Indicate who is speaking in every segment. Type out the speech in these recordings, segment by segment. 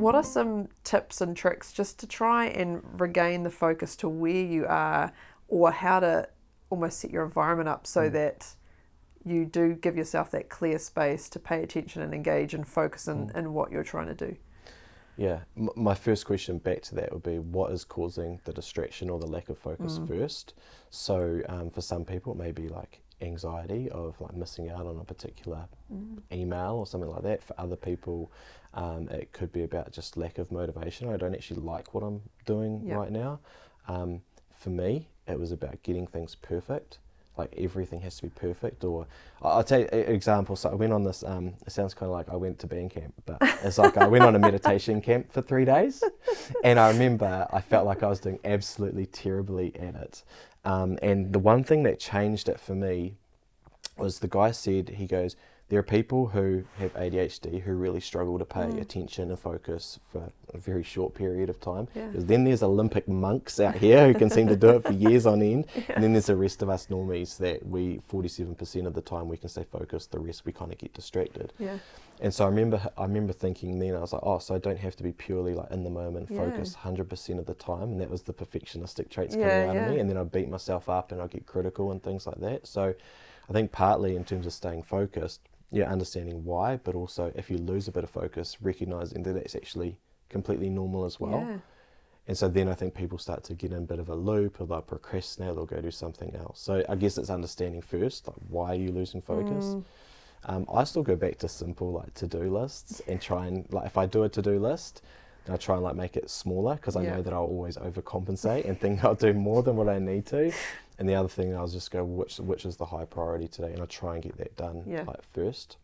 Speaker 1: what are some tips and tricks just to try and regain the focus to where you are, or how to almost set your environment up so that you do give yourself that clear space to pay attention and engage and focus in what you're trying to do?
Speaker 2: Yeah, my first question back to that would be, what is causing the distraction or the lack of focus first? So for some people it may be like anxiety of like missing out on a particular email or something like that. For other people it could be about just lack of motivation. I don't actually like what I'm doing right now. For me it was about getting things perfect. Like everything has to be perfect. Or I'll tell you an example. So I went on this, it sounds kind of like I went to band camp, but it's like I went on a meditation camp for 3 days, and I remember I felt like I was doing absolutely terribly at it. And the one thing that changed it for me was the guy said, he goes, there are people who have ADHD who really struggle to pay attention and focus for a very short period of time. Because then there's Olympic monks out here who can seem to do it for years on end. And then there's the rest of us normies that 47% of the time we can stay focused, the rest we kind of get distracted. And so I remember thinking then, I was like, oh, so I don't have to be purely like in the moment, focused 100% of the time. And that was the perfectionistic traits coming out of me. And then I'd beat myself up and I'd get critical and things like that. So I think partly in terms of staying focused, understanding why, but also if you lose a bit of focus, recognizing that it's actually completely normal as well. And so then I think people start to get in a bit of a loop, or they'll procrastinate, they'll go do something else. So I guess it's understanding first, like, why are you losing focus? I still go back to simple like to-do lists and try and, like, if I do a to-do list, then I try and like make it smaller, because I know that I'll always overcompensate and think I'll do more than what I need to. And the other thing, I'll just go, which is the high priority today, and I try and get that done like first.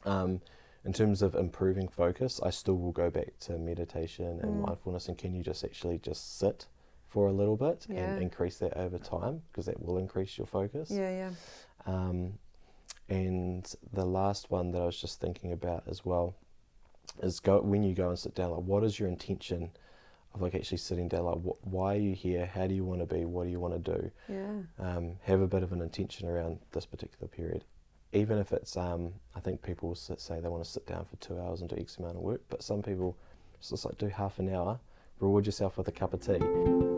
Speaker 2: In terms of improving focus, I still will go back to meditation and mindfulness, and can you just actually just sit for a little bit and increase that over time, because that will increase your focus. And the last one that I was just thinking about as well is when you go and sit down, like, what is your intention of like actually sitting down? Like, why are you here? How do you want to be? What do you want to do? Have a bit of an intention around this particular period. Even if it's, I think people will say they want to sit down for 2 hours and do X amount of work, but some people just like do half an hour, reward yourself with a cup of tea.